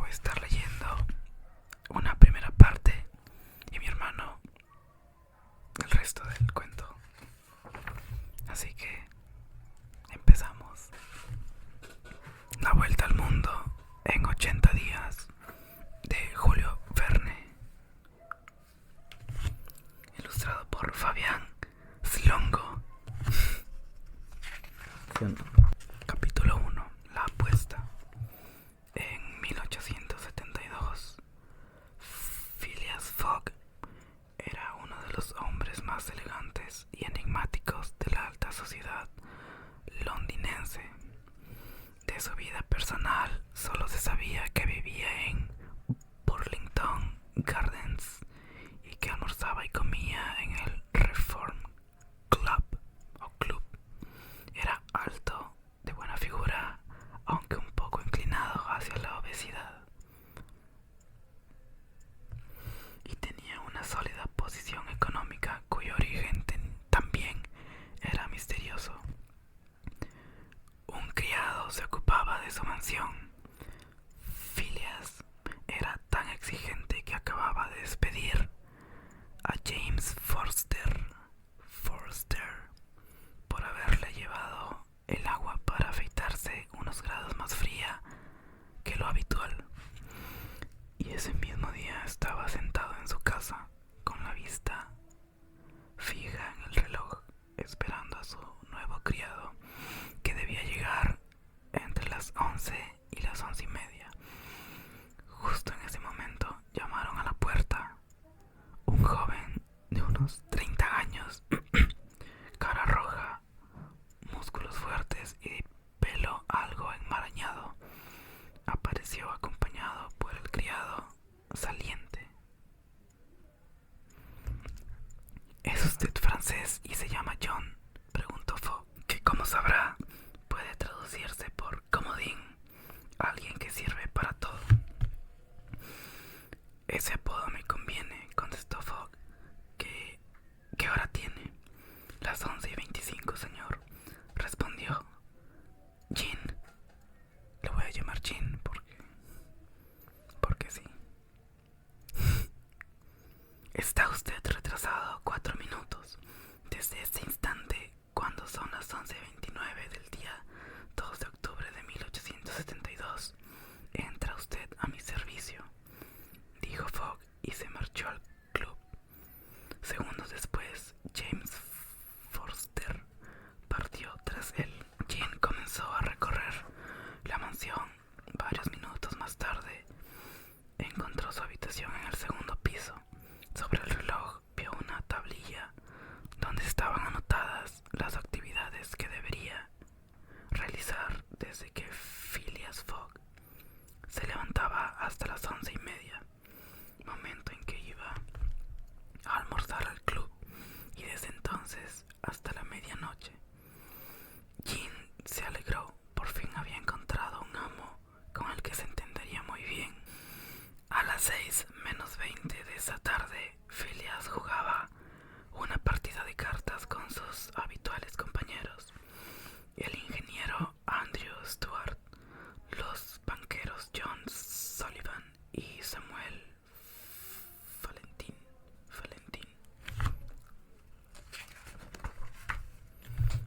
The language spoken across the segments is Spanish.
voy a estar leyendo una primera parte y mi hermano el resto del cuento. Así que empezamos. La vuelta al mundo en 80 días de Julio Verne. Ilustrado por Fabián Slongo. Capítulo 1. La apuesta. En 1872, Phileas Fogg era uno de los hombres más elegantes y enigmáticos de la alta sociedad londinense. De su vida personal solo se sabía que vivía en Burlington Gardens y que almorzaba y comía en el Reform Club o Club. Era alto, de buena figura, aunque un poco inclinado hacia la obesidad, y tenía una sólida posición económica cuyo origen también era misterioso. Un criado se ocupaba de su mansión. Phileas era tan exigente que acababa de despedir a James Forster por haberle llevado el agua para afeitarse unos grados más fría que lo habitual. Y ese mismo día estaba sentado en su casa con la vista fija en el reloj, esperando a su nuevo criado, que debía llegar entre las 11 y las 11:30. Justo en ese momento llamaron a la puerta. Un joven de unos 30 años, cara roja, músculos fuertes y pelo algo enmarañado, apareció acompañado por el criado saliente. ¿Es usted francés y se llama John?, preguntó Fogg, que, como sabrá, puede traducirse por comodín, alguien que sirve para todo. Ese apodo me conviene, contestó Fogg. ¿Qué hora tiene? Las 11:25, señor, respondió. Jean. Le voy a llamar Jean porque sí. Está usted retrasado 4 minutos. Desde este instante, cuando son las 11:29 del día 2 de octubre de 1872, entra usted a mi servicio, dijo Fogg, y se marchó al club. Segundos después, James Forster partió tras él. Jean comenzó a recorrer la mansión. Varios minutos más tarde, encontró su habitación en el segundo piso. Sobre el reloj vio una tablilla donde estaban anotadas las actividades que debería realizar desde que Phileas Fogg se levantaba hasta las 11:30, momento en que iba a almorzar al club, y desde entonces hasta la medianoche. Jean se alegró. Por fin había encontrado un amo con el que se entendería muy bien. A las 6:20 de esa tarde, Phileas jugaba una partida de cartas con sus habituales compañeros: el ingeniero Andrew Stuart, los banqueros John Sullivan y Samuel Valentin.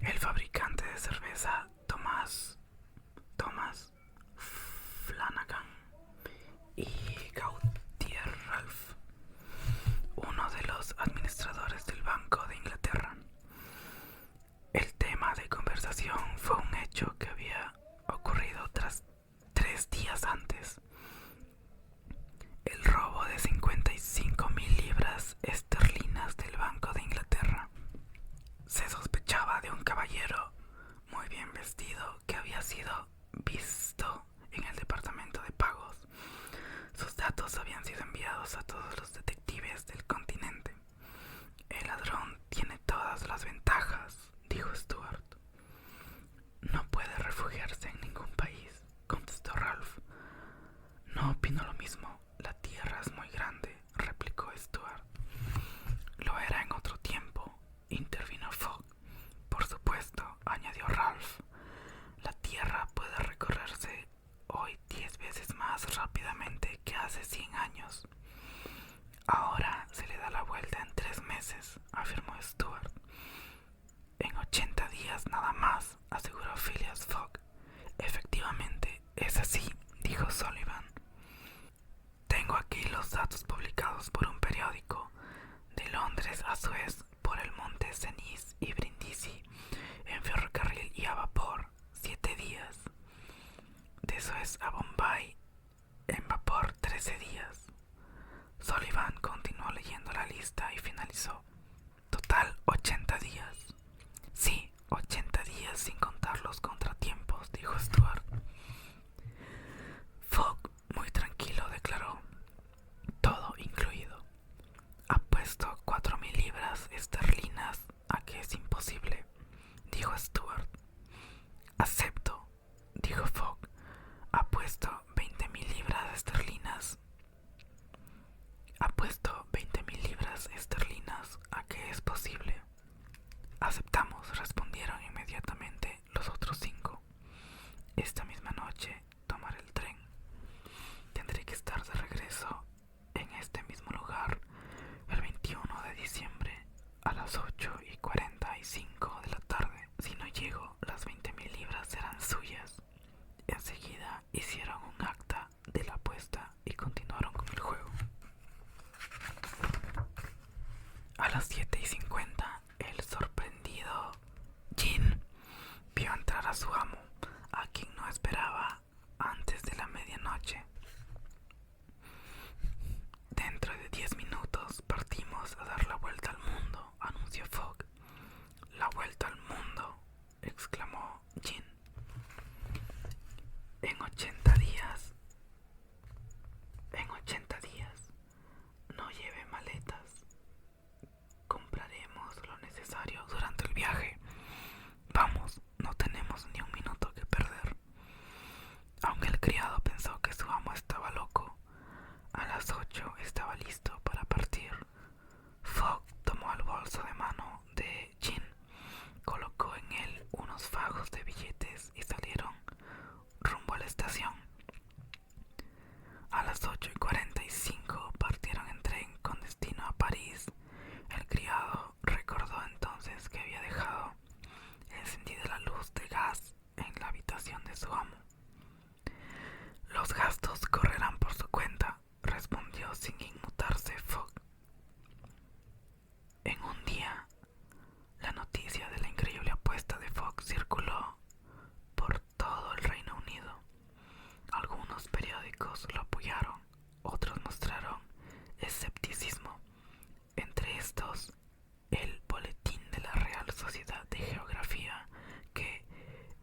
El fabricante de cerveza Thomas Flanagan y Gautier Ralph, uno de los administradores del Banco de Inglaterra. El tema de conversación fue un hecho que había ocurrido tras 3 días antes: el robo de 55,000 libras esterlinas del Banco de Inglaterra. Se sospechaba de un caballero muy bien vestido que había sido visto en el departamento de pagos. Sus datos habían sido enviados a todos los detectives del continente. El ladrón tiene todas las ventajas, dijo Stuart. No puede refugiarse en ningún país, contestó Ralph. No opino lo mismo. La tierra es muy grande, replicó Stuart. Lo era en otro tiempo, intervino Fogg. Por supuesto, añadió Ralph. La tierra puede recorrerse hoy 10 veces más rápidamente Suez a Bombay en vapor 13 días. Sullivan continuó leyendo la lista y finalizó. Total 80 días. Sí, 80 días sin contar los contratiempos, dijo Stuart. Fogg, muy tranquilo, declaró. Todo incluido. Apuesto 4.000 libras esterlinas a que es imposible, dijo Stuart. Acepto, dijo Fogg. Apuesto 20.000 libras esterlinas. Apuesto 20.000 libras esterlinas a que es posible. Aceptamos, respondieron inmediatamente los otros 5. Esta misma noche tomaré el tren. Tendré que estar de regreso en este mismo lugar el 21 de diciembre a las 8:45 de la tarde. Si no llego, las 20.000 libras serán suyas. Enseguida hicieron un acta de la apuesta y continuaron con el juego. A las 7:50, el sorprendido Jean vio entrar a su amo, a quien no esperaba antes de la medianoche. Dentro de 10 minutos partimos a dar la vuelta al mundo, anunció Fogg. La vuelta al mundo, exclamó Jean. En 80 días. No lleve maletas. Compraremos lo necesario durante el viaje. Vamos, no tenemos ni un minuto que perder. Aunque el criado pensó que su amo estaba loco, a las 8 estaba listo para partir. Fogg tomó el bolso de mano de Jean, colocó en él unos fajos de billetes y salieron rumbo a la estación. A las 8:45 partieron en tren con destino a París. El criado recordó entonces que había dejado encendida la luz de gas en la habitación de su amo. Los gastos correrán por su cuenta, respondió sin inmutarse Fogg. En un día, la noticia de la increíble apuesta de Fogg circuló por todo el Reino Unido. Algunos periódicos lo apoyaron, otros mostraron escepticismo. Entre estos, el Boletín de la Real Sociedad de Geografía, que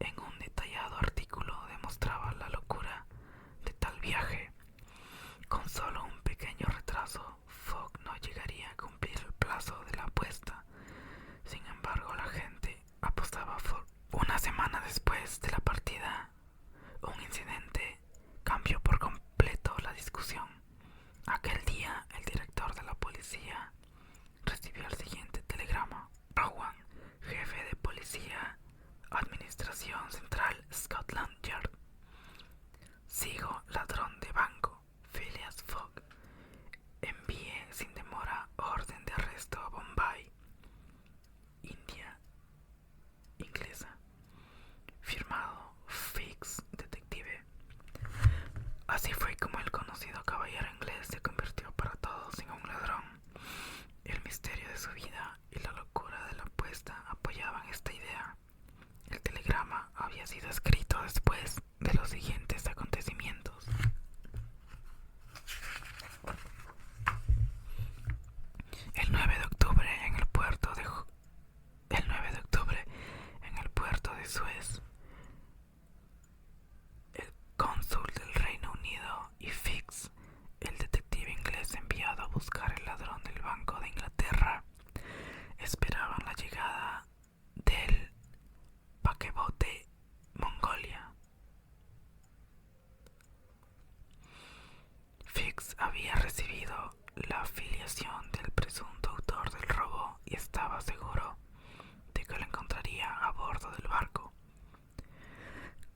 en un detallado artículo demostraba la locura de tal viaje. Con solo un pequeño retraso, Fogg no llegaría a cumplir el plazo de la apuesta. Sin embargo, la gente apostaba a Fogg. Una semana después de la partida, un incidente cambió por completo la discusión. Aquel día, el director de la policía recibió el siguiente telegrama. Rowan, jefe de policía, Administración Central, Scotland Yard. Sigo, ladrón de banco, Phileas Fogg. Envíe sin demora orden de arresto a Bombay, India inglesa. Firmado Fix, detective. Así fue como el conocido caballero inglés se convirtió para todos en un ladrón. El misterio de su vida y la locura de la apuesta apoyaban esta idea. El telegrama había sido escrito después de los siguientes acontecimientos. El 9 de octubre en el puerto de Suez, el cónsul del Reino Unido y Fix, el detective inglés enviado a buscar el ladrón del Banco de Inglaterra, esperaban la llegada del paquebote Mongolia. Fix había recibido la afiliación del presunto autor del robo y estaba seguro de que lo encontraría a bordo del barco.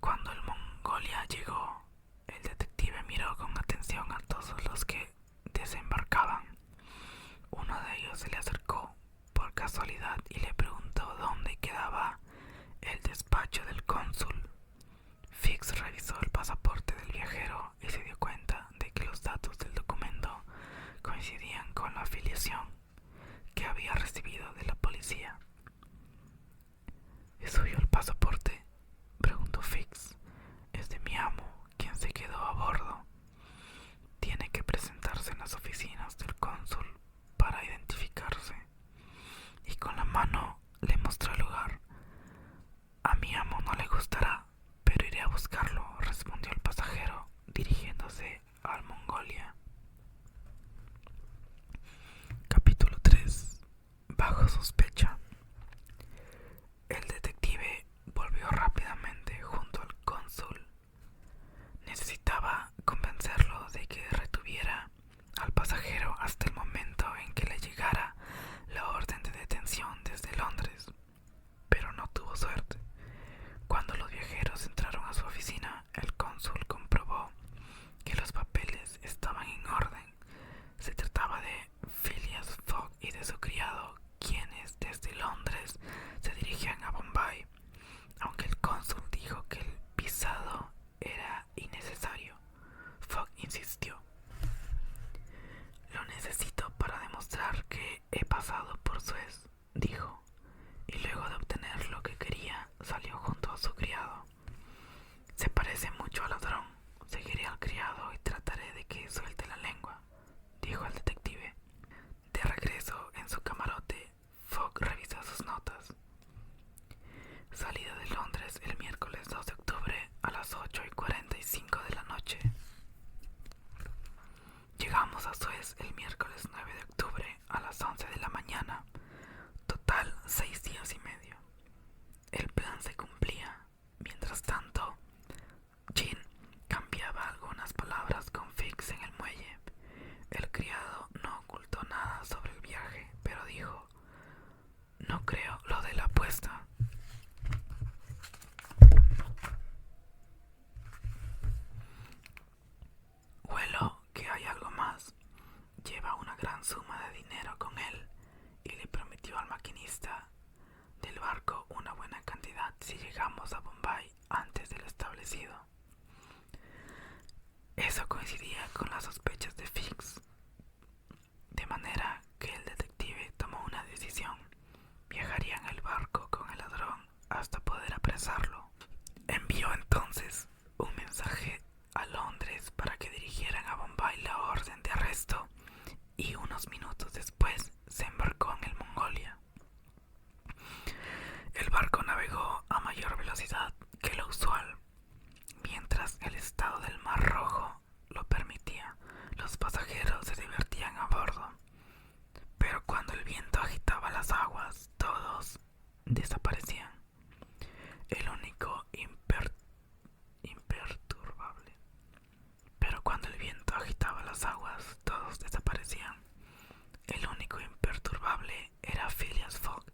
Cuando el Mongolia llegó, el detective miró con atención a todos los que desembarcaban. Uno de ellos se le acercó por casualidad y le preguntó dónde quedaba el despacho del cónsul. Fix revisó el pasaporte del viajero y se dio cuenta de que los datos del documento coincidían con la afiliación que había recibido de la policía. ¿Es suyo el pasaporte?, preguntó Fix. Es de mi amo, quien se las aguas, todos desaparecían. El único imperturbable era Phileas Fogg.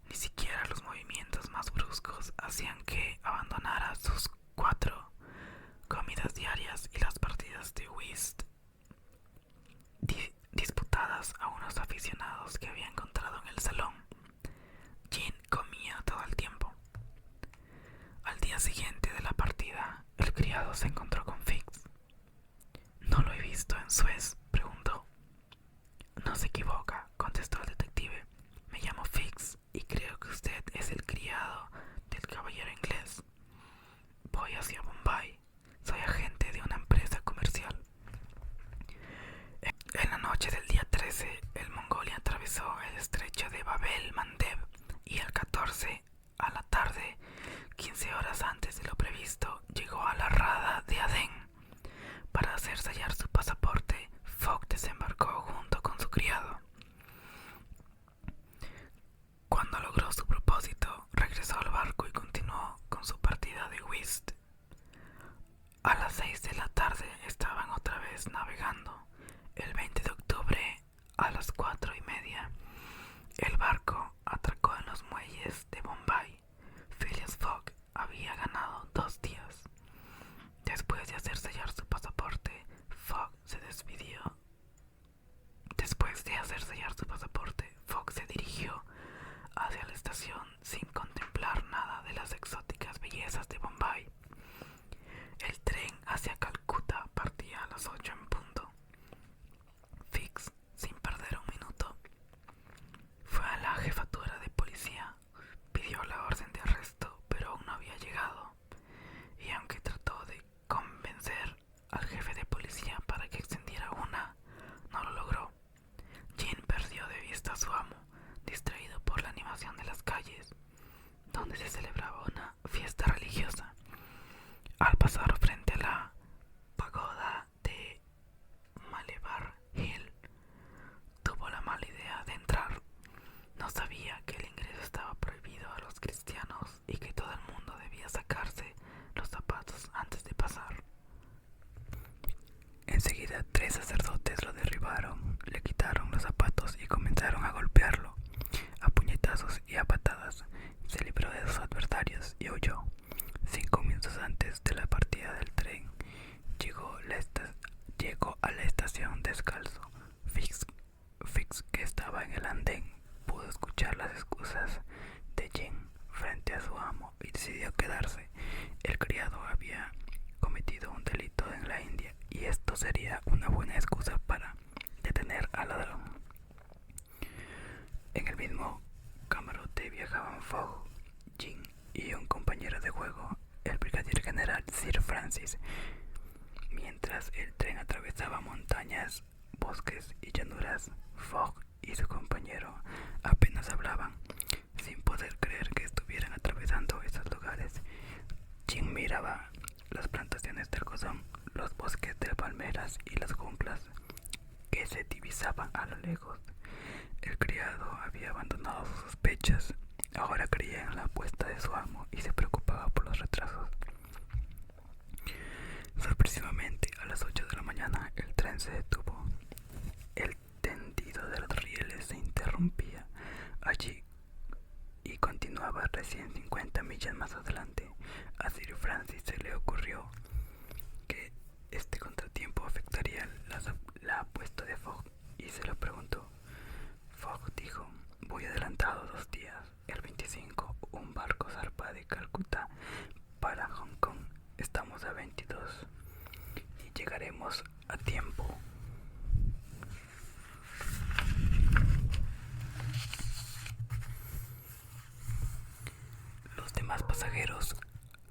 Ni siquiera los movimientos más bruscos hacían que abandonara sus 4 comidas diarias y las partidas de whist disputadas a unos aficionados que había encontrado en el salón. Jean comía todo el tiempo. Al día siguiente de la partida, el criado se encontró con Fix. «¿No lo he visto en Suez?», preguntó. «No se equivoca», contestó el detective. «Me llamo Fix y creo que usted es el criado del caballero inglés. Voy hacia Bombay. Soy agente de una empresa comercial». En la noche del día 13, el Mongolia atravesó el estrecho de Bab el Mandeb y el 14, a la tarde, 15 horas antes de lo previsto, llegó a la rada de Adén. Para hacer sellar su pasaporte, Fogg desembarcó junto con su criado. Cuando logró su propósito, regresó al barco y continuó con su partida de whist. A las 6 de la tarde estaban otra vez navegando. El 20 de octubre, a las 4:30, el barco atracó en los muelles de Bombay. Phileas Fogg había ganado 2 días. Después de hacer sellar su pasaporte, Fogg se dirigió hacia la estación sin contemplar nada de las exóticas bellezas de Bombay. El tren hacia Calcuta partía a las 8 en punto. Fix, sin perder un minuto, fue a la jefatura de policía, pidió la orden de arresto, pero aún no había llegado, y aunque trató de convencer al jefe de policía para que extendiera una, no lo logró. Jean perdió de vista a su amo, distraído por la animación de las calles, donde se celebraba una fiesta religiosa. Al pasar frente a la pagoda de Malebar Hill, tuvo la mala idea de entrar. No sabía que el ingreso estaba prohibido a los cristianos y que todo el mundo debía sacarse los zapatos antes de pasar. Enseguida 3 sacerdotes lo derribaron, le quitaron los zapatos y comenzaron a golpearlo a puñetazos y a patadas. Se libró de sus adversarios y huyó. 5 minutos antes de la partida del tren, llegó a la estación descalzo. Fix, que estaba en el andén, pudo escuchar las excusas de Jean frente a su amo y decidió quedarse. El criado había cometido un delito en la India y esto sería una buena excusa para detener al ladrón. En el mismo camarote viajaban Fogg, Jean y un compañero de juego, el brigadier general Sir Francis. Mientras el tren atravesaba montañas, bosques y llanuras, Fogg y su compañero apenas hablaban, sin poder creer que estuvieran atravesando esos lugares. Jean miraba las plantaciones de algodón, los bosques de palmeras y las junglas que se divisaban a lo lejos. El criado había abandonado sus sospechas, ahora creía en la apuesta de su amo y se preocupaba por los retrasos. Sorpresivamente, a las 8 de la mañana, el tren se detuvo. El tendido de los rieles se interrumpía allí y continuaba recién 50 millas más adelante. A Sir Francis se le ocurrió que este contratiempo afectaría la apuesta de Fogg y se lo preguntó. Fogg dijo: «Voy adelantado 2 días. El 25 un barco zarpa de Calcuta para Hong Kong. Estamos a 22 y llegaremos a tiempo». Los demás pasajeros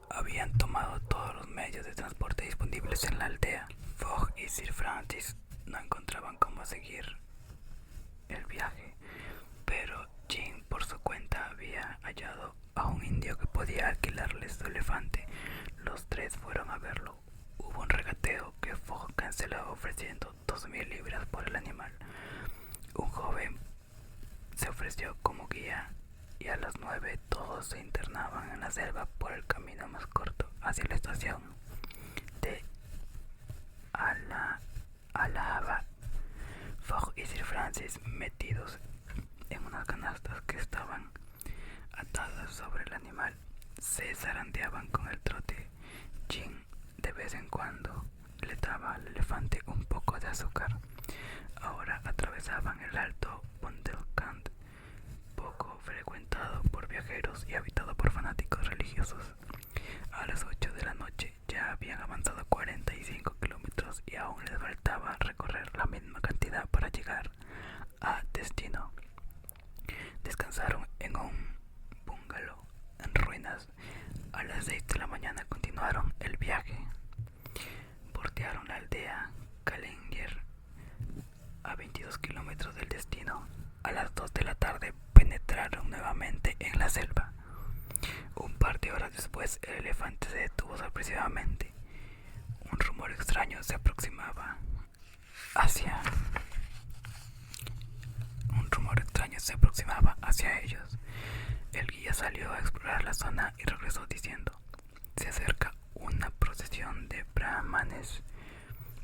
habían tomado todos los medios de transporte disponibles en la aldea. Fogg y Sir Francis no encontraban cómo seguir el viaje, pero Jean por su cuenta había hallado a un indio que podía alquilarles su elefante. Los 3 fueron a verlo. Hubo un regateo que Fogg canceló ofreciendo 2,000 libras por el animal. Un joven se ofreció como guía y a las 9 todos se internaban en la selva por el camino más corto hacia la estación de animales metidos en unas canastas que estaban atadas sobre el animal. Se zarandeaban con el trote. Jin de vez en cuando le daba al elefante un poco de azúcar. Ahora atravesaban el alto Bundelkund, poco frecuentado por viajeros y habitado por fanáticos religiosos. A las 8 de la noche ya habían avanzado 45 kilómetros y aún les faltaba recorrer la misma cantidad para llegar a destino. Descansaron en un bungalow en ruinas. A las 6 de la mañana continuaron el viaje. Bordearon la aldea Kalinger a 22 kilómetros del destino. A las 2 de la tarde penetraron nuevamente en la selva. Un par de horas después el elefante se detuvo sorpresivamente. Un rumor extraño se aproximaba hacia ellos. El guía salió a explorar la zona y regresó diciendo: se acerca una procesión de brahmanes.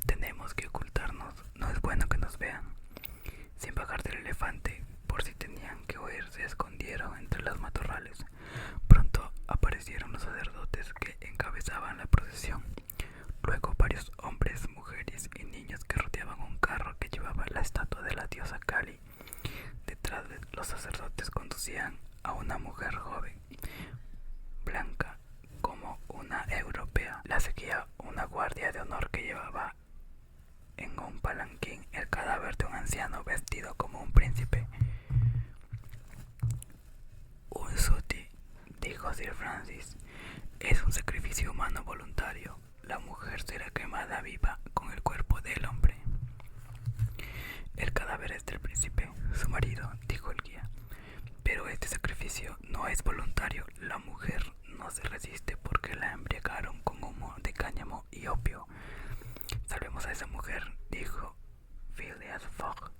Tenemos que ocultarnos, no es bueno que nos vean. Sin bajar del elefante, por si tenían que huir, se escondieron entre los matorrales. Pronto aparecieron los sacerdotes que encabezaban la procesión. Luego varios hombres, mujeres y niños que rodeaban un carro que llevaba la estatua de la diosa Kali. Detrás de los sacerdotes conducían a una mujer joven, blanca como una europea. La seguía una guardia de honor que llevaba en un palanquín el cadáver de un anciano vestido como un príncipe. Un suti, dijo Sir Francis, es un sacrificio humano voluntario. La mujer será quemada viva con el cuerpo del hombre. El cadáver es del príncipe, su marido, dijo el guía. Pero este sacrificio no es voluntario. La mujer no se resiste porque la embriagaron con humo de cáñamo y opio. Salvemos a esa mujer, dijo Phileas Fogg.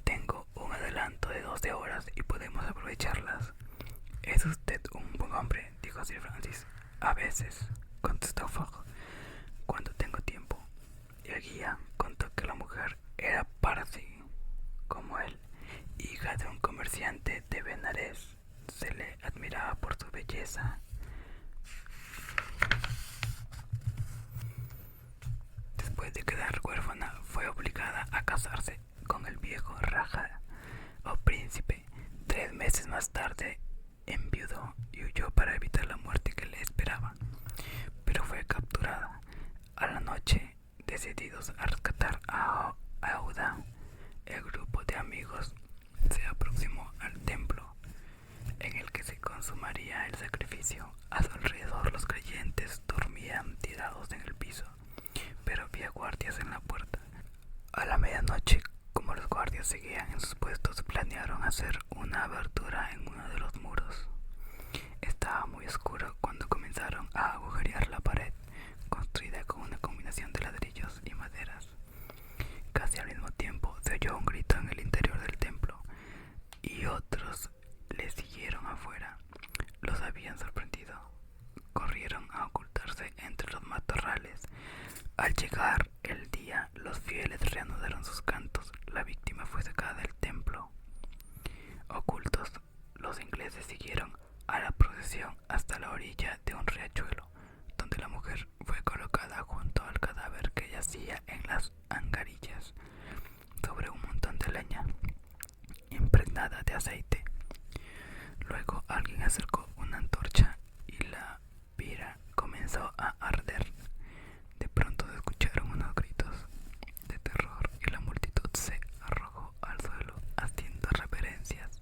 Tengo un adelanto de 12 horas y podemos aprovecharlas. Es usted un buen hombre, dijo Sir Francis. A veces, contestó Fogg, cuando tengo tiempo. El guía contó que la mujer era Parsi, como él, hija de un comerciante de Benares. Se le admiraba por su belleza. Después de quedar huérfana, fue obligada a casarse con el viejo Raja, o príncipe. 3 meses más tarde enviudó y huyó para evitar la muerte que le esperaba, pero fue capturada. A la noche, decididos a rescatar a Aouda, el grupo de amigos se aproximó al templo en el que se consumaría el sacrificio. A su alrededor los creyentes dormían tirados en el piso, pero había guardias en la puerta. A la medianoche, como los guardias seguían en sus puestos, planearon hacer una abertura en uno de los muros. Estaba muy oscuro cuando comenzaron a agujerear la pared, construida con una combinación de ladrillos y maderas. Casi al mismo tiempo se oyó un grito en el interior del templo, y otros les siguieron afuera. Los habían sorprendido. Corrieron a ocultarse entre los matorrales. Al llegar el día, los fieles reanudaron sus cantos. La víctima fue sacada del templo. Ocultos, los ingleses siguieron a la procesión hasta la orilla de un riachuelo, donde la mujer fue colocada junto al cadáver que yacía en las angarillas, sobre un montón de leña impregnada de aceite. Luego alguien acercó una antorcha y la pira comenzó a arder. De pronto se escucharon unos gritos de terror y la multitud se arrojó al suelo haciendo reverencias.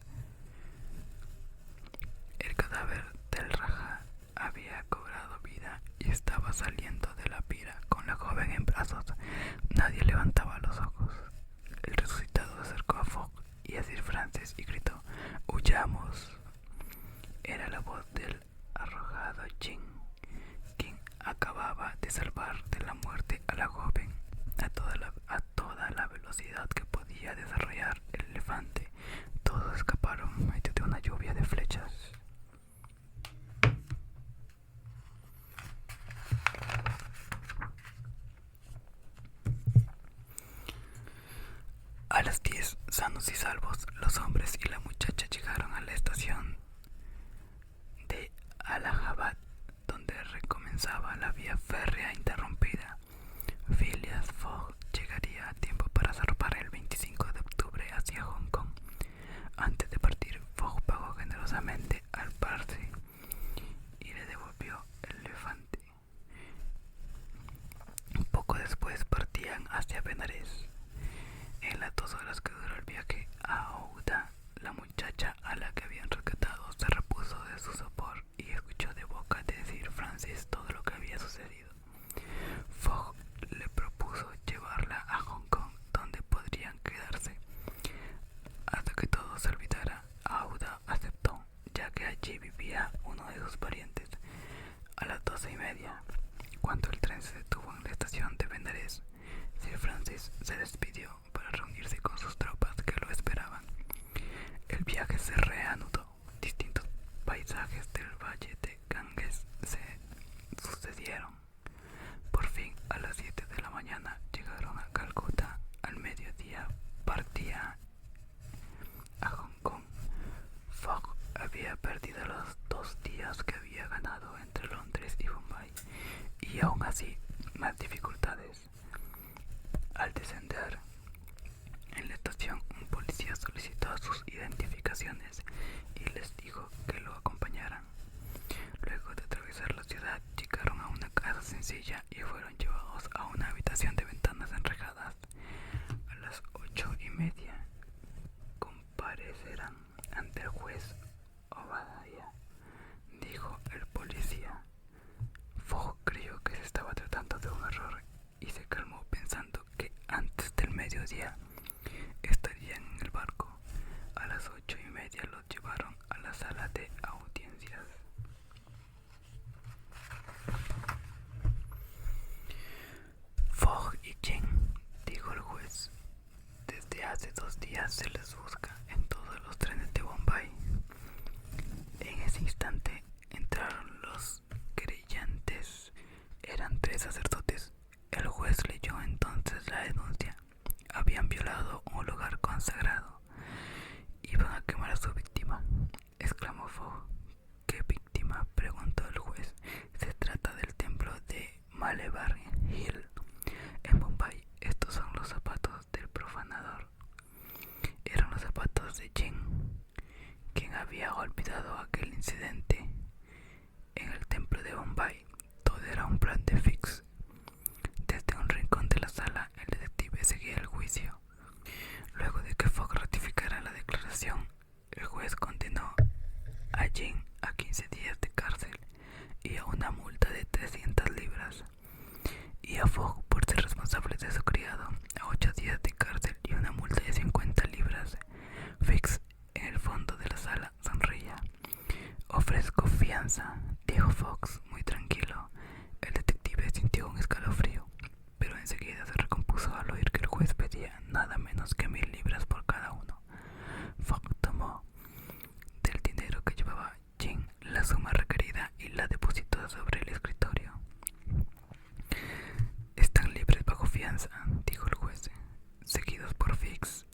El cadáver del Raja había cobrado vida y estaba saliendo de la pira con la joven en brazos. Nadie levantaba los ojos. El resucitado se acercó a Fogg y a Sir Francis y gritó: ¡huyamos! Era la voz del arrojado Jin, quien acababa de salvar de la muerte a la joven. A toda la velocidad que podía desarrollar el elefante, todos escaparon en medio de una lluvia de flechas. A las 10 Sanos y salvos, los hombres y la muchacha llegaron a la estación de Allahabad, donde recomenzaba la vía férrea interrumpida. Phileas Fogg llegaría a tiempo para zarpar el 25 de octubre hacia Hong Kong. Antes de partir, Fogg pagó generosamente al Parsi y le devolvió el elefante. Poco después partían hacia Benares. En las 2 horas que duró el viaje a Ouda, la muchacha a la que habían rescatado se repuso de su sopor y escuchó de boca de Sir Francis todo lo que había sucedido. Fogg le propuso llevarla a Hong Kong, donde podrían quedarse hasta que todo se olvidara. Ouda aceptó, ya que allí vivía uno de sus parientes. A las 12:30, cuando el tren se detuvo en la estación de Benares, Sir Francis se despidió para reunirse con sus tropas que lo esperaban. El viaje se reanudó. Distintos paisajes del valle de Ganges se sucedieron. Por fin, a las 7 de la mañana llegaron a Calcuta. Al mediodía partía a Hong Kong. Fogg había perdido los 2 días que había ganado entre Londres y Bombay, y aún así más dificultades. Al descender en la estación, un policía solicitó sus identificaciones y les dijo que lo acompañaran. Luego de atravesar la ciudad, llegaron a una casa sencilla y fueron llevados a una habitación de ventanas enrejadas. A las 8:30 comparecerán ante el juez Obadiah, dijo el policía. Fogg creyó que se estaba tratando de un error y se calmó pensando que antes del mediodía estarían en el barco. A las 8:30 los llevaron a la sala de audiencias. Fogg y Jane, dijo el juez, desde hace 2 días se les busca en todos los trenes de Bombay. En ese instante entraron los querellantes. Eran 3 sacerdotes. El juez leyó entonces la denuncia. Habían violado un lugar consagrado. Iban a quemar a su víctima, exclamó Fogg. ¿Qué víctima?, preguntó el juez. Se trata del templo de Malebar Hill, en Bombay. Estos son los zapatos del profanador. Eran los zapatos de Jin, quien había olvidado aquel incidente en el templo de Bombay. Todo era un plan de Fix. Desde un rincón de la sala, el detective seguía el juicio. Luego de que Fogg ratificara la declaración, el juez condenó a Jin a 15 días de cárcel y a una multa de 300 libras, y a Fogg, por ser responsable de su criado, a 8 días de cárcel y una multa de 50 libras. Fix, en el fondo de la sala, sonreía. Ofrezco fianza, dijo Fox muy tranquilo. El detective sintió un escalofrío, pero enseguida se recompuso al oír que el juez pedía nada menos que 1000 libras por cada uno. Fogg tomó del dinero que llevaba Jin la suma requerida y la depositó sobre el escritorio. Están libres bajo fianza, dijo el juez. Seguidos por Fix,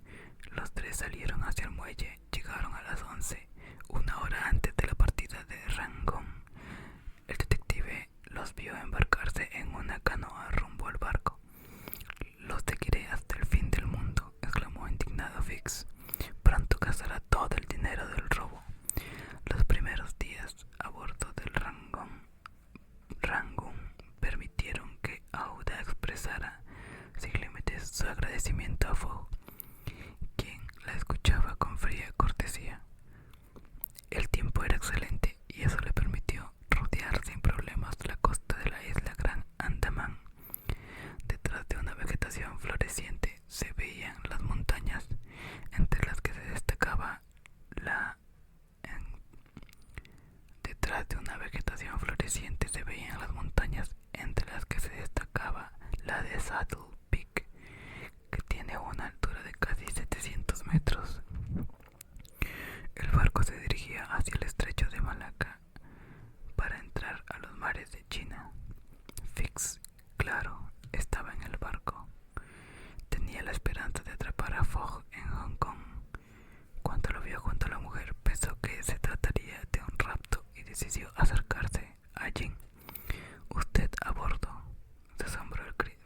los 3 salieron hacia el muelle. Llegaron a las 11, 1 hora antes de la partida de Rangoon. El detective los vio embarcarse en una canoa rumbo al barco. Los seguiré hasta el fin del mundo, exclamó indignado Fix. Pronto gastará todo el dinero del robo. Los primeros días a bordo del Rangoon permitieron que Ouda expresara sin límites su agradecimiento a Fogg, quien la escuchaba con fría cortesía. El tiempo era excelente y eso le permitió rodear sin problemas la costa de la isla Gran Andamán. Detrás de una vegetación floreciente se veían las montañas, entre las que se destacaba la de Saddle Peak, que tiene una altura de casi 700 metros. El barco se dirigía hacia el estrecho de Malaca para entrar a los mares de China. Fix, claro, estaba en el barco. Tenía la esperanza de atrapar a Fogg en Hong Kong. decidió acercarse a Jin. ¿Usted a bordo?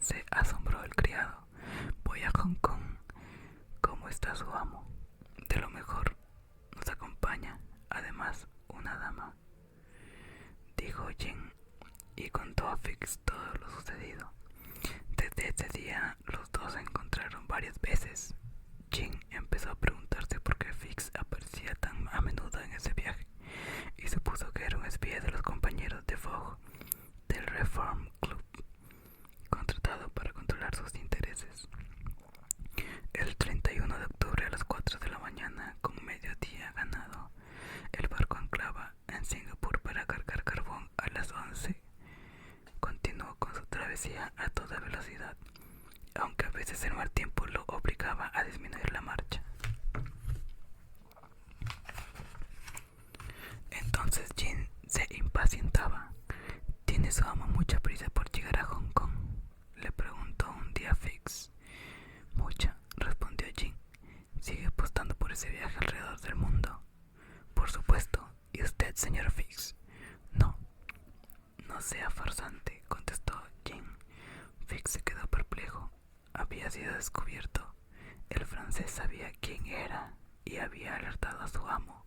Se asombró el criado. Voy a Hong Kong. ¿Cómo está su amo? De lo mejor. Nos acompaña, además, una dama, dijo Jin, y contó a Fix todo lo sucedido. Desde ese día, los dos se encontraron varias veces. Jin empezó a preguntarse por qué Fix aparecía tan a menudo en ese viaje, y supuso que era un espía de los compañeros de Fogg del Reform Club, contratado para controlar sus intereses. El 31 de octubre a las 4 de la mañana, con mediodía ganado, el barco anclaba en Singapur para cargar carbón a las 11. Continuó con su travesía a toda velocidad, aunque a veces el mal tiempo lo obligaba a disminuir la marcha. Entonces Jin se impacientaba. ¿Tiene su amo mucha prisa por llegar a Hong Kong?, le preguntó un día Fix. Mucha, respondió Jin. ¿Sigue apostando por ese viaje alrededor del mundo? Por supuesto. ¿Y usted, señor Fix? No. No sea farsante, contestó Jin. Fix se quedó perplejo. Había sido descubierto. El francés sabía quién era y había alertado a su amo.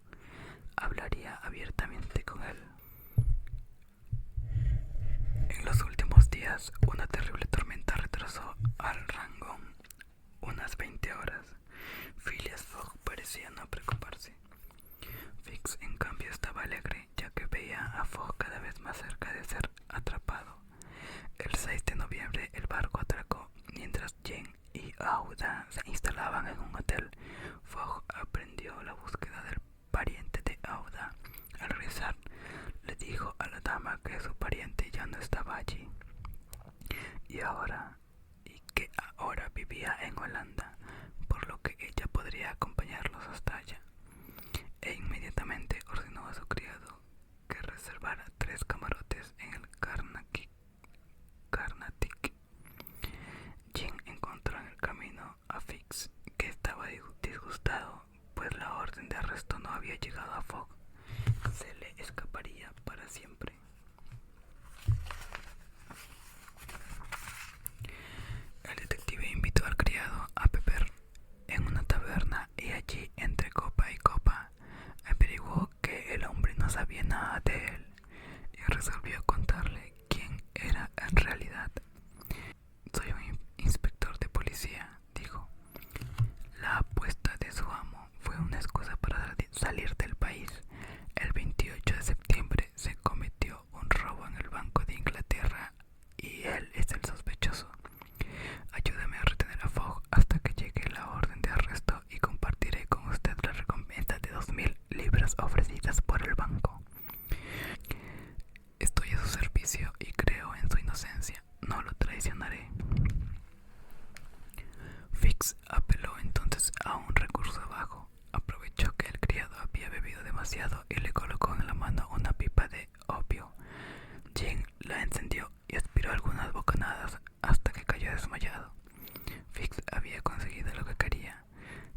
Hablaría abiertamente con él. En los últimos días, una terrible tormenta retrasó al Rangoon unas 20 horas. Phileas Fogg parecía no preocuparse. Fix, en cambio, estaba alegre, ya que veía a Fogg cada vez más cerca de ser atrapado. El 6 de noviembre el barco atracó. Mientras Jane y Aouda se instalaban en un hotel, Fogg aprendió la búsqueda del pariente de Aouda. Al regresar, le dijo a la dama que su pariente ya no estaba allí y que ahora vivía en Holanda, por lo que ella podría acompañarlos hasta allá. E inmediatamente ordenó a su criado que reservara 3 camarotes en el Carnatic. Jin encontró en el camino a Fix, que estaba disgustado, pues la orden de arresto no había llegado a Fogg. Se le escaparía para siempre. El detective invitó al criado a beber en una taberna y allí, entre copa y copa, averiguó que el hombre no sabía nada de él y resolvió contarle quién era en realidad. Soy un inspector de policía, dijo. La apuesta de su amo fue una excusa para salir del país. El 28 de septiembre se cometió un robo en el Banco de Inglaterra y él es el sospechoso. Ayúdame a retener a Fogg hasta que llegue la orden de arresto y compartiré con usted la recompensa de 2.000 libras ofrecidas por el banco. Estoy a su servicio y creo en su inocencia. No lo traicionaré. Fix apeló entonces a un recurso bajo. Aprovechó que el criado había bebido demasiado y le colocó en la mano una pipa de opio. Jin la encendió y aspiró algunas bocanadas hasta que cayó desmayado. Fix había conseguido lo que quería.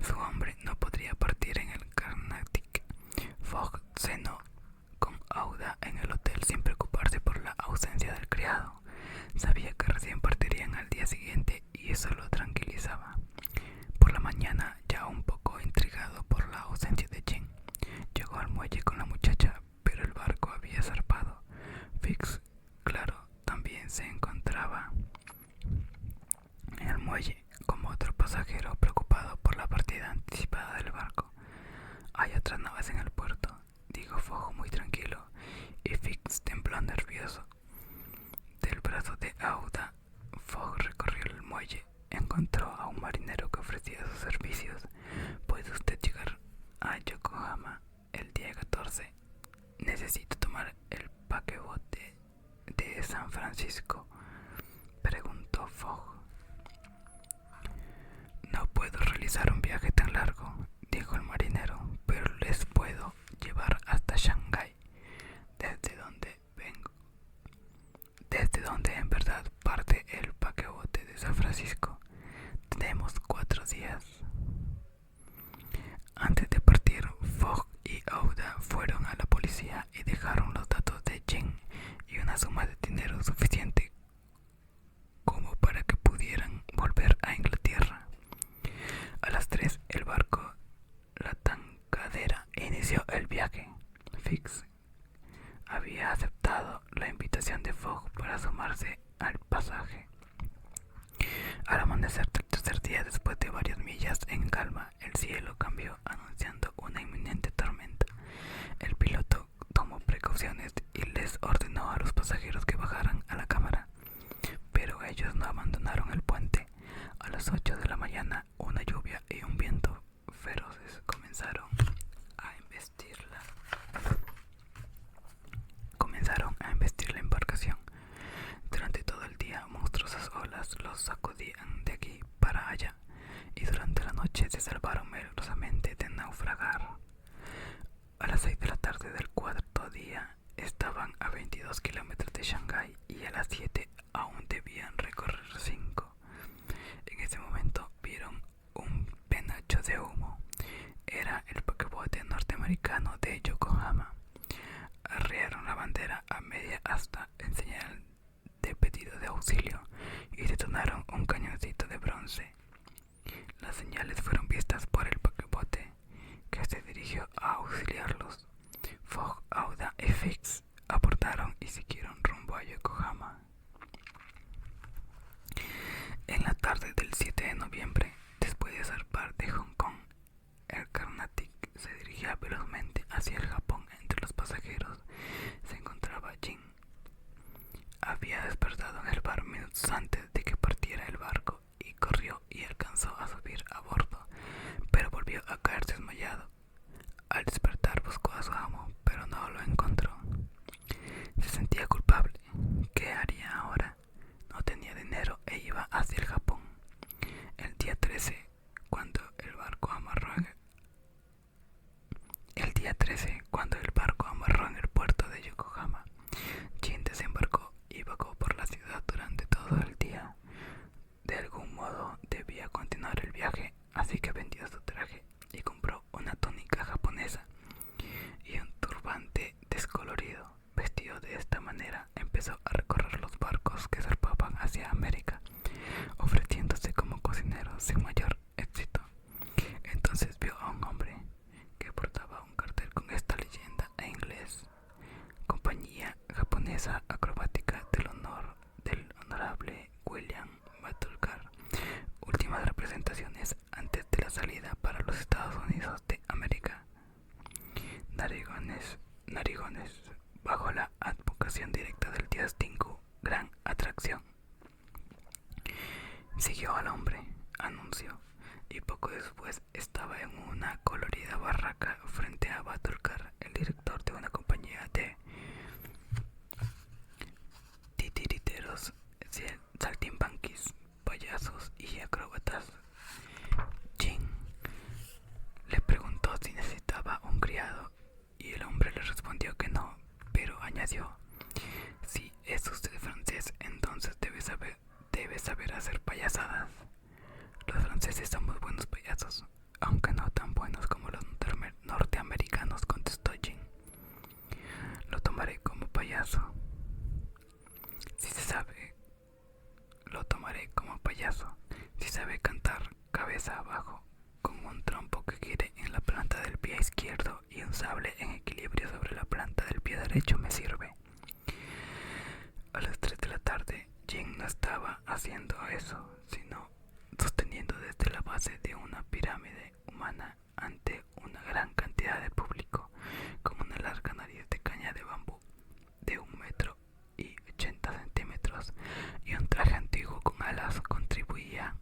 Su hombre no podría partir en el Carnatic. Fogg cenó con Aouda en el hotel sin preocuparse por la ausencia del criado. Sabía que recién partirían al día siguiente y eso lo tranquilizaba. Por la mañana, ya un poco intrigado por la ausencia de Jin, llegó al muelle con la muchacha, pero el barco había zarpado. Fix, claro, también se encontraba en el muelle como otro pasajero preocupado por la partida anticipada del barco. Hay otras naves en el puerto, dijo Fogg muy tranquilo, y Fix tembló nervioso. Del brazo de Aouda, Fogg recorrió el muelle. Encontró a un marinero que ofrecía sus servicios. ¿Puede usted llegar a Yokohama el día 14? Necesito tomar el paquebote de San Francisco, preguntó Fogg. No puedo realizar un viaje tan largo, dijo el marinero, pero les puedo llevar hasta Shanghái, desde donde en verdad parte el paquebote de San Francisco. Tenemos 4 días. Antes de partir, Fogg y Aouda fueron a la policía y dejaron los Jin y una suma de dinero suficiente como para que pudieran volver a Inglaterra. A las 3 el barco La Tankadera inició el viaje. Fix había aceptado la invitación de Fogg para sumarse al pasaje. Al amanecer del tercer día, después de varias millas en calma, el cielo cambió anunciando una inminente tormenta. El piloto tomó precauciones y les ordenó a los pasajeros que bajaran a la cámara, pero ellos no abandonaron el puente. A las 8 de la mañana, una lluvia y un viento feroces comenzaron a embestir la embarcación. Durante todo el día, monstruosas olas los sacudían de aquí para allá, y durante la noche se salvaron milagrosamente de naufragar. A las 6 de la tarde del cuarto día estaban a 22 kilómetros de Shanghái y a las 7 aún debían recorrer 5. En ese momento vieron un penacho de humo. Era el paquebote norteamericano de Yokohama. Arriaron la bandera a media asta en señal de pedido de auxilio y detonaron un cañoncito de bronce. Las señales fueron vistas por el paquebote, que se dirigió a auxiliarlos. Fogg, Aouda y Fix abordaron y siguieron rumbo a Yokohama. En la tarde del 7 de noviembre, después de zarpar de Hong Kong, el Carnatic se dirigía velozmente hacia el Japón. Entre los pasajeros se encontraba Jin. Había despertado en el bar minutos antes de que partiera el barco y corrió y alcanzó a subir a bordo, pero volvió a caer desmayado. Al despertar buscó a su amo, pero no lo encontró. Se sentía culpable. ¿Qué haría ahora? No tenía dinero e iba hacia el Japón. El día 13, cuando el barco amarró en el puerto de Yokohama, Jin desembarcó y vagó por la ciudad durante todo el día. De algún modo debía continuar el viaje, así que vendió su traje y compró una túnica japonesa y un turbante descolorido. Vestido de esta manera, empezó a recorrer los barcos que zarpaban hacia América, ofreciéndose como cocinero sin mayor éxito. Entonces vio a un hombre que portaba un cartel con esta leyenda en inglés: Compañía Japonesa Acrobática del Honorable William Batulcar. Últimas representaciones antes de la salida para los Estados Unidos de América. Narigones, bajo la advocación directa del dios Tengu, gran atracción. Siguió al hombre, anunció, y poco después estaba en una colorida barraca frente a Batulcar, el director de una compañía de titiriteros, saltimbanquis, payasos y acróbatas. Jin le preguntó si necesitaba un criado y el hombre le respondió que no, pero añadió: si es usted francés, entonces debe saber hacer payasadas. Los franceses somos buenos payasos, aunque no tan buenos como los norteamericanos, contestó Jin. Lo tomaré como payaso. Si sabe cantar cabeza abajo, con un trompo que gire en la planta del pie izquierdo y un sable en equilibrio sobre la planta del pie derecho, me sirve. A las 3 de la tarde, Jin no estaba haciendo eso, sino sosteniendo desde la base de una pirámide humana ante una gran cantidad de público, con una larga nariz de caña de bambú de 1,80 m y un traje antiguo con alas contribuía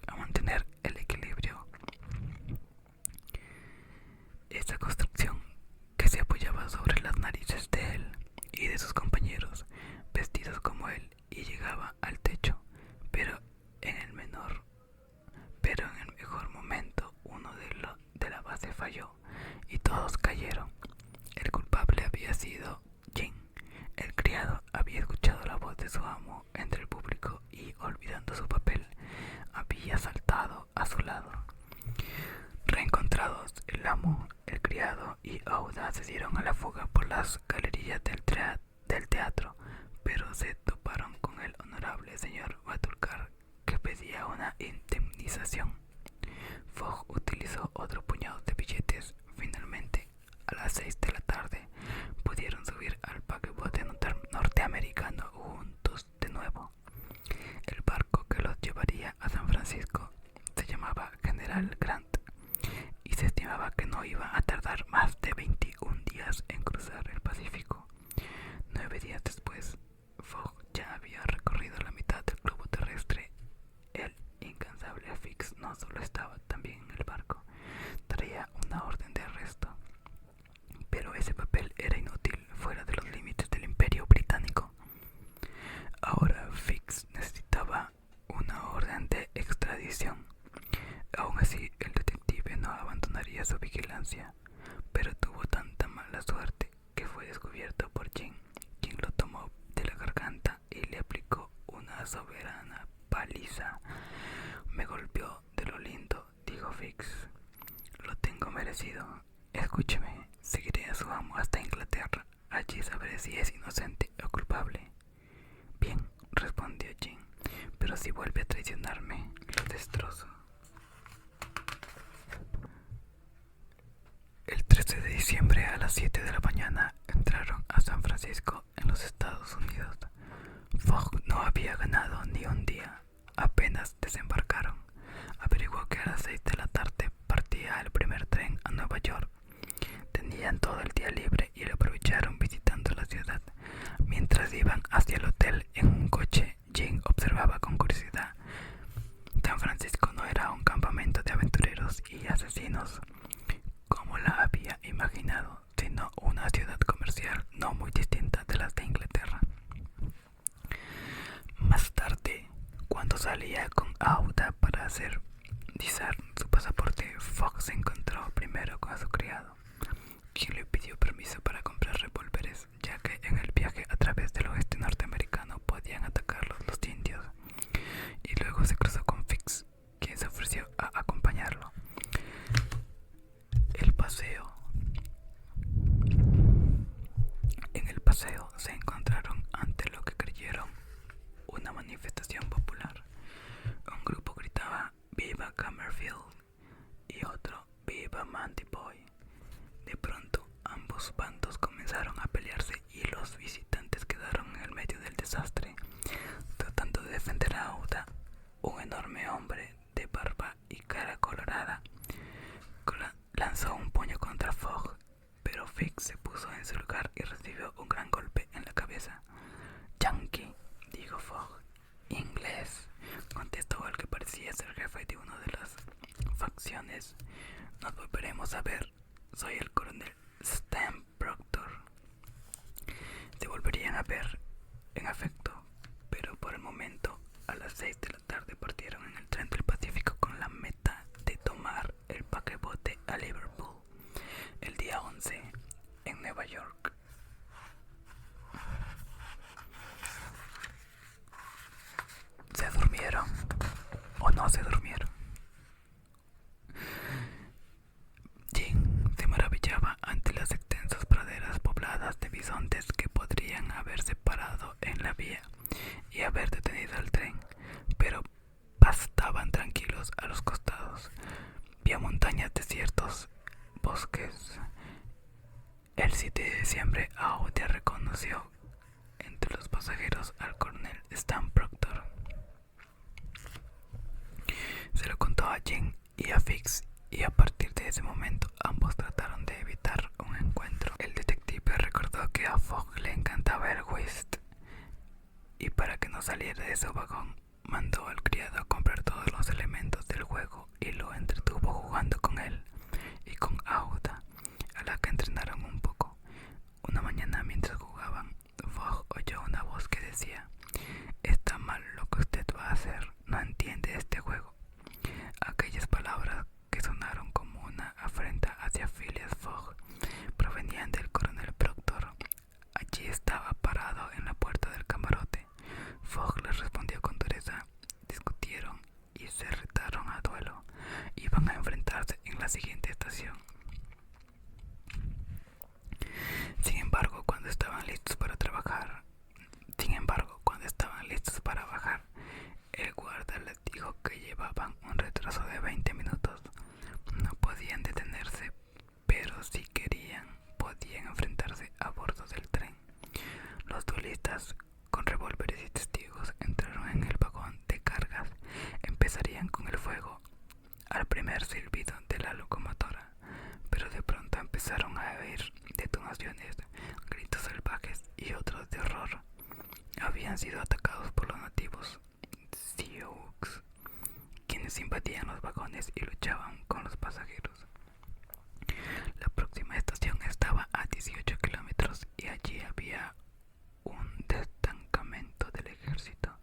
a mantener el equilibrio. Esta construcción, que se apoyaba sobre las narices de él y de sus compañeros vestidos como él, y llegaba al techo, pero en el mejor momento uno de la base falló y todos cayeron. El culpable había sido Jin. El criado había escuchado la voz de su amo entre el público y, olvidando su papel, había saltado a su lado. Reencontrados, el amo, el criado y Aouda se dieron a la fuga por las galerías del una indemnización. Fogg utilizó otro puñado de billetes. Finalmente, a las 6 de la tarde, pudieron subir al paquebote norteamericano juntos de nuevo. El barco que los llevaría a San Francisco se llamaba General Grant y se estimaba que no iba a tardar más de 21 días en cruzar el Pacífico. 9 días después, Fogg ya había recorrido la mitad del globo terrestre. El incansable Fix no solo estaba también en el barco, traía una orden de arresto. Pero ese papel era inútil fuera de los límites del Imperio Británico. Ahora Fix necesitaba una orden de extradición. Aún así, el detective no abandonaría su vigilancia, pero tuvo tanta mala suerte que fue descubierto por Jim, quien lo tomó de la garganta y le aplicó una soberana paliza. Me golpeó de lo lindo, dijo Fix. Lo tengo merecido. Escúcheme, seguiré a su amo hasta Inglaterra. Allí sabré si es inocente o culpable. Bien, respondió Jim, pero si vuelve a traicionarme, lo destrozo. El 13 de diciembre a las 7 de la mañana entraron a San Francisco, en los Estados Unidos. Fogg no había ganado ni un día. Apenas desembarcaron, averiguó que a las 6 de la tarde partía el primer tren a Nueva York. Tenían todo el día libre y lo aprovecharon visitando la ciudad. Mientras iban hacia el hotel en un coche, Jim observaba con curiosidad. San Francisco no era un campamento de aventureros y asesinos, como la había imaginado, sino una ciudad comercial no muy distinta de las de Inglaterra. Más tarde, cuando salía con Auda para hacer visar su pasaporte, Fogg se encontró primero con su criado, quien le pidió permiso para comprar revólveres, ya que en el viaje a través del oeste norteamericano podían atacarlos los indios, y luego se cruzó con Fix, quien se ofreció a acompañarlo. En el paseo se encontraron ante lo que creyeron una manifestación popular. Un grupo gritaba "¡Viva Camerfield!" y otro "¡Viva Mandy Boy!". De pronto ambos bandos comenzaron a pelearse y los visitantes quedaron en el medio del desastre. Tratando de defender a Auda, un enorme hombre de barba y cara colorada lanzó un puño contra Fogg, pero Fix se puso en su lugar y recibió un gran golpe en la cabeza. "Yankee", dijo Fogg. "Inglés", contestó el que parecía ser jefe de una de las facciones. "Nos volveremos a ver. Soy el coronel Stan Proctor". Se volverían a ver, en efecto, pero por el momento, a las 6 de la tarde partieron en el tren del Pacífico con la meta de tomar el paquebote a Liverpool el día 11 en Nueva York. ¿Se durmieron o no se durmieron? Jim se maravillaba ante las extensas praderas pobladas de bisontes que podrían haberse parado en la vía y haber detenido el tren, pero pastaban tranquilos a los costados. Vio montañas, desiertos, bosques. El 7 de diciembre, Auda reconoció entre los pasajeros al coronel Stan Proctor. Se lo contó a Jim y a Fix, y a partir de ese momento ambos trataron de evitar un encuentro. El detective recordó que a Fogg le encantaba el whist, y para que no saliera de su vagón, mandó al criado a comprar todos los elementos del juego y lo entretuvo jugando con él y con Auda, a la que entrenaron un poco. Una mañana, mientras jugaban, Fogg oyó una voz que decía: "Está mal lo que usted va a hacer, no entiende este juego". Aquellas palabras, que sonaron como una afrenta hacia Phileas Fogg, provenían del coronel Proctor. Allí estaba parado en la puerta del camarote. Fogg les respondió con dureza. Discutieron y se retaron a duelo. Iban a enfrentarse en la siguiente estación. Sin embargo, cuando estaban listos para bajar, el guarda les dijo que llevaba llevaban un retraso de 20 minutos. No podían detenerse, pero si querían, podían enfrentarse a bordo del tren. Los duelistas, con revólveres y testigos, entraron en el vagón de cargas. Empezarían con el fuego al primer silbido de la locomotora, pero de pronto empezaron a oír detonaciones, gritos salvajes y otros de horror. Habían sido atacados por los nativos Sioux, quienes invadían los vagones y luchaban con los pasajeros. La próxima estación estaba a 18 kilómetros y allí había un destacamento del ejército.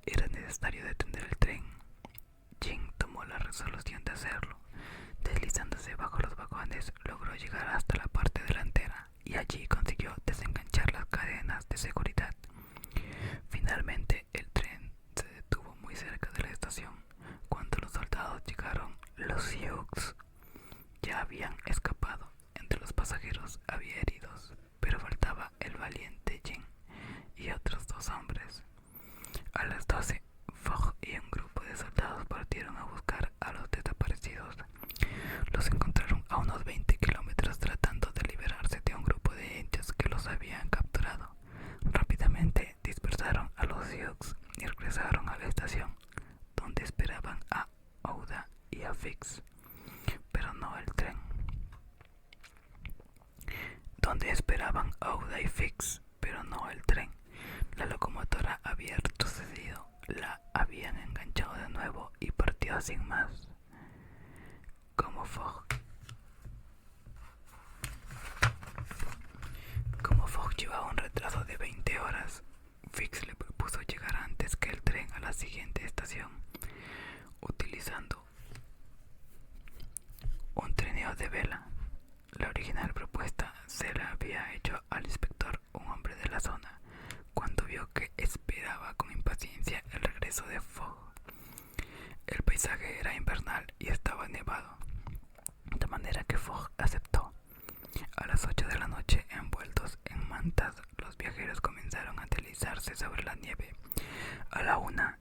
Era necesario detener el tren. Jin tomó la resolución de hacerlo. Deslizándose bajo los vagones, logró llegar hasta la parte delantera y allí consiguió desenganchar las cadenas de seguridad. Finalmente, el tren se detuvo muy cerca de la estación. Cuando los soldados llegaron, los Sioux ya habían escapado. Entre los pasajeros había heridos, pero faltaba el valiente Jin y otros 2 hombres. A las 12, Fogg y un grupo de soldados partieron a buscar a los desaparecidos. Los encontraron a unos 20 kilómetros tratando de liberarse de un grupo de indios que los habían capturado. Rápidamente dispersaron a los Sioux y regresaron a la estación, donde esperaban a Ouda y a Fix, pero no el tren. La locomotora había retrocedido, la habían enganchado de nuevo y partió sin más. Como Fogg llevaba un retraso de 20 horas, Fix le propuso llegar antes que el tren a la siguiente estación, utilizando un trineo de vela. La original propuesta se la había hecho al inspector, un hombre de la zona, cuando vio que esperaba con impaciencia el regreso de Fogg. El paisaje era invernal y estaba nevado, de manera que Fogg aceptó. A las 8 de la noche, envueltos en mantas, los viajeros comenzaron a deslizarse sobre la nieve. A la 1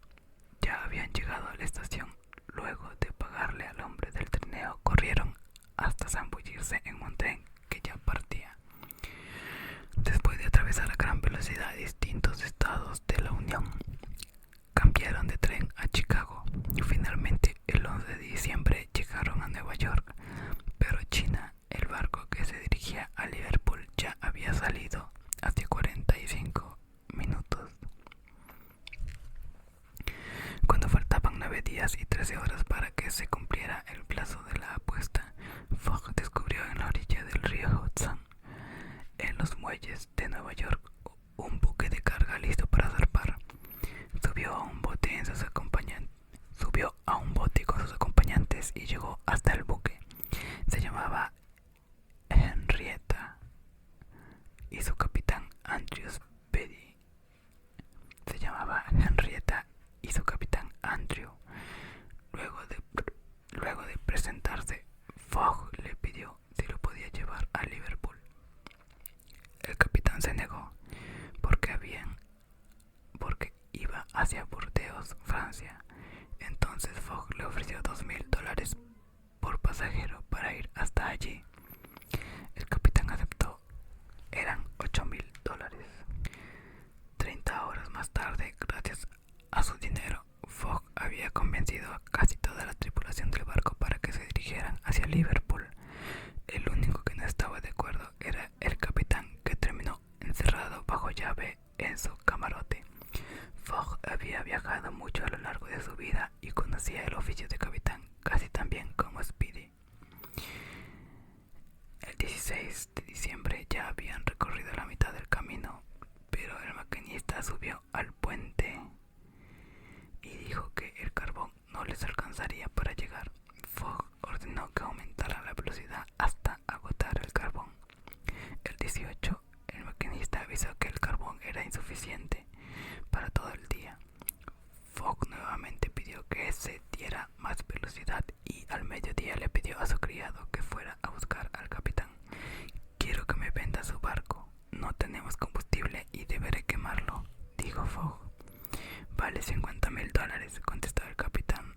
ya habían llegado a la estación. Luego de pagarle al hombre del trineo, corrieron hasta zambullirse en un tren que ya partía. Después de atravesar a gran velocidad distintos estados de la Unión, cambiaron de tren a Chicago y finalmente el 11 de diciembre llegaron a Nueva York. Pero China, el barco que se dirigía a Liverpool, ya había salido hace 45 minutos. Cuando faltaban 9 días y 13 horas para que se cumpliera el plazo de la apuesta, Fogg descubrió en la orilla del río Hudson, en los muelles de Nueva York, un buque de carga listo para zarpar. Subió a un bote con sus acompañantes y llegó hasta el buque. Se llamaba Henrietta y su capitán Andrew Speedy. Luego de presentarse, Fogg le pidió si lo podía llevar a Liverpool. El capitán se negó porque iba hacia Burdeos, Francia. Entonces Fogg le ofreció $2,000 por pasajero para ir hasta allí. El capitán aceptó. Eran $8,000. 30 horas más tarde, gracias a su dinero, Fogg había convencido a casi toda la tripulación del barco para que se dirigieran hacia Liverpool. El único que no estaba de acuerdo era el capitán, que terminó encerrado bajo llave en su camarote. Fogg había viajado mucho a lo largo de su vida y conocía el oficio de capitán casi tan bien como Speedy. El 16 de diciembre ya habían recorrido la mitad del camino, pero el maquinista subió al puente y dijo que el carbón no les alcanzaría para llegar. Fogg ordenó que aumentara la velocidad hasta agotar el carbón. El 18, el maquinista avisó que el carbón era insuficiente para todo el día. Fogg nuevamente pidió que se diera más velocidad y al mediodía le pidió a su criado que fuera a buscar al capitán. «Quiero que me venda su barco. No tenemos combustible y deberé quemarlo», dijo Fogg. «Vale $50,000», contestó el capitán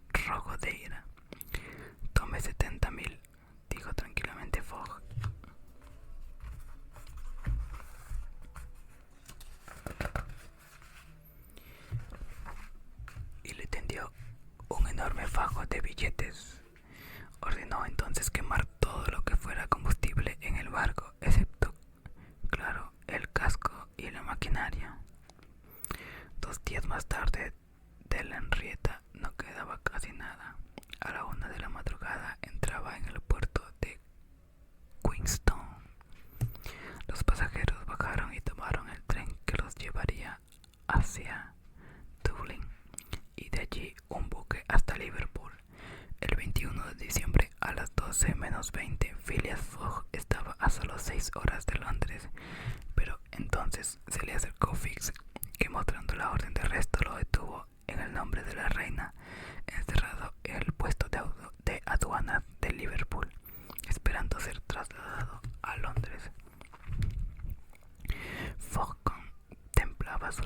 un enorme fajo de billetes. Ordenó entonces quemar todo lo que fuera combustible en el barco, excepto, claro, el casco y la maquinaria. 2 días más tarde, de la Henrietta no quedaba casi nada. A la 1 de la madrugada entraba en el puerto de Queenstown. Los pasajeros bajaron y tomaron el tren que los llevaría hacia Dublín y de allí un buque hasta Liverpool. El 21 de diciembre a las 12 menos 20, Phileas Fogg estaba a solo 6 horas de Londres, pero entonces se le acercó Fix, que mostrando la orden de arresto lo detuvo en el nombre de la reina, encerrado en el puesto de aduanas de Liverpool, esperando ser trasladado a Londres. Fogg contemplaba su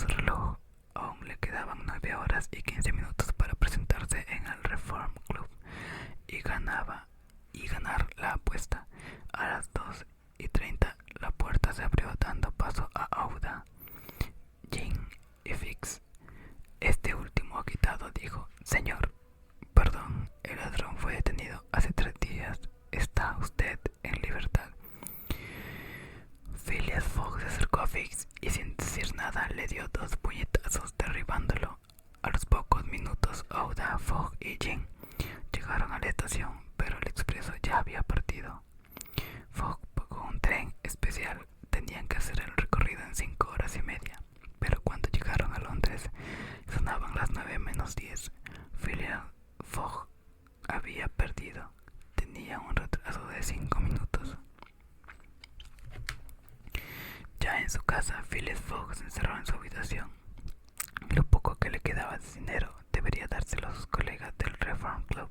reloj. Aún le quedaban 9 horas y 15 minutos para presentarse en el Reform Club y ganar la apuesta. A las 2:30 la puerta se abrió dando paso a Aouda, Jane y Fix. Este último agitado dijo: «Señor, perdón, el ladrón fue detenido hace 3 días. Está usted en libertad». Phileas Fogg se acercó a Fix y sin decir nada le dio 2 puñetazos derribándolo. A los pocos minutos, Aouda, Fogg y Jane llegaron a la estación, pero el expreso ya había partido. Fogg pagó un tren especial. Tenían que hacer el recorrido en 5 horas y media, pero cuando llegaron a Londres sonaban las 9 menos 10. Phileas Fogg había perdido. Tenía un retraso de 5 minutos. Ya en su casa, Phileas Fogg se encerró en su habitación. Lo poco que le quedaba de dinero debería dárselo a sus colegas del Reform Club.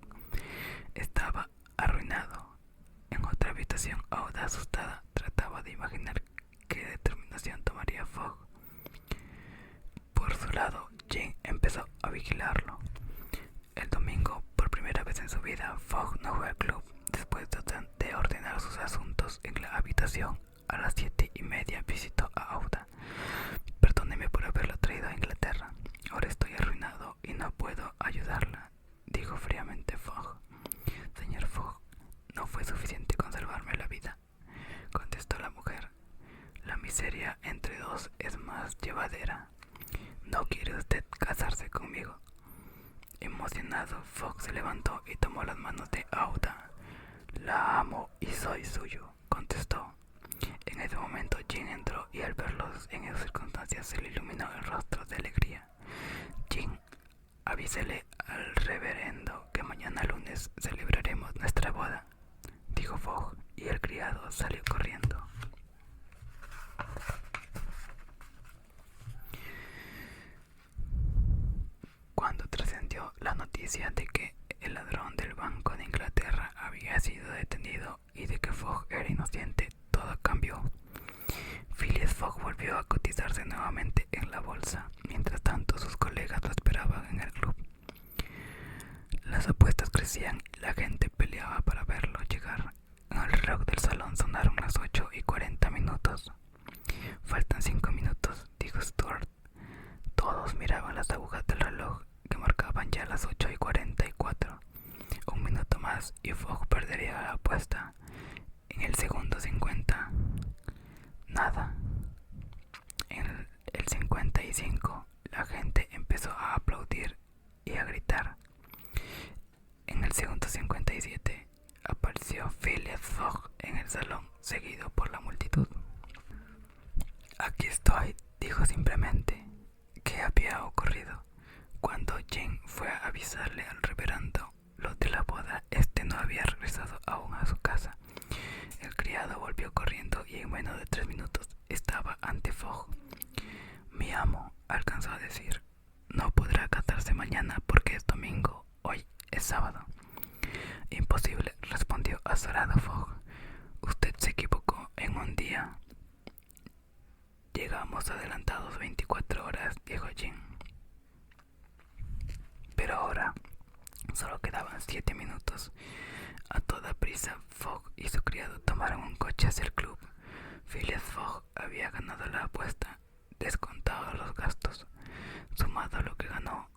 Estaba arruinado. En otra habitación, Aouda, asustada, trataba de imaginar qué determinación tomaría Fogg. Por su lado, Jane empezó a vigilarlo. El domingo, por primera vez en su vida, Fogg no fue al club. Después de ordenar sus asuntos en la habitación, a las 7:30 visitó a Aouda. «Perdóneme por haberlo traído a Inglaterra. Ahora estoy arruinado y no puedo ayudarla», dijo fríamente Fogg. «Señor Fogg, no fue suficiente con salvarme la vida», contestó la mujer. «La miseria entre dos es más llevadera. ¿No quiere usted casarse conmigo?». Emocionado, Fogg se levantó y tomó las manos de Aouda. «La amo y soy suyo», contestó. En ese momento Jane entró y al verlos en esas circunstancias se le iluminó el rostro de alegría. «Jane, avísele al reverendo que mañana lunes celebraremos nuestra boda», dijo Fogg, y el criado salió corriendo. Cuando trascendió la noticia de que el ladrón del Banco de Inglaterra había sido detenido y de que Fogg era inocente, todo cambió. Phileas Fogg volvió a cotizarse nuevamente en la bolsa. Mientras tanto, sus colegas lo esperaban en el club. Las apuestas crecían y la gente peleaba para verlo llegar. En el reloj del salón sonaron las 8:40. «Faltan 5 minutos», dijo Stuart. Todos miraban las agujas del reloj, que marcaban ya las 8:44. Un minuto más y Fogg perdería la apuesta. En el segundo 50, nada. En el 55, la gente empezó a aplaudir y a gritar. En el segundo 57, apareció Phileas Fogg en el salón, seguido por la multitud. «Aquí estoy», dijo simplemente. ¿Qué había ocurrido? Cuando Jane fue a avisarle al reverendo lo de la boda, este no había regresado aún a su casa. El criado volvió corriendo y en menos de 3 minutos estaba ante Fogg. «Mi amo», alcanzó a decir, «no podrá casarse mañana porque es domingo. Hoy es sábado». «Imposible», respondió azorado Fogg. «Usted se equivocó en un día». «Llegamos adelantados 24 horas», dijo Jane. Pero ahora solo quedaban 7 minutos. A toda prisa, Fogg y su criado tomaron un coche hacia el club. Phileas Fogg había ganado la apuesta, descontado los gastos. Sumado a lo que ganó,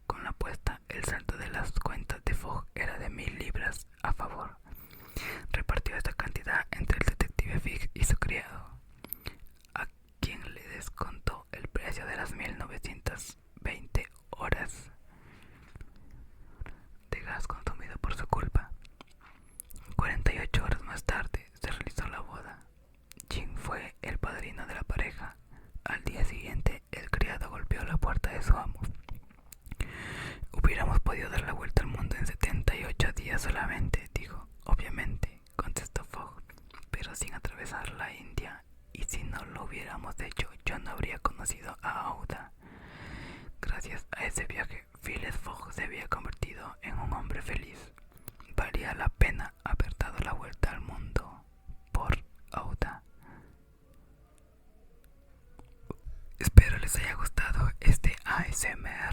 podido dar la vuelta al mundo en 78 días solamente, dijo. Obviamente, contestó Fogg, pero sin atravesar la India. Y si no lo hubiéramos hecho, yo no habría conocido a Aouda. Gracias a ese viaje, Phileas Fogg se había convertido en un hombre feliz. Valía la pena haber dado la vuelta al mundo por Aouda. Espero les haya gustado este ASMR.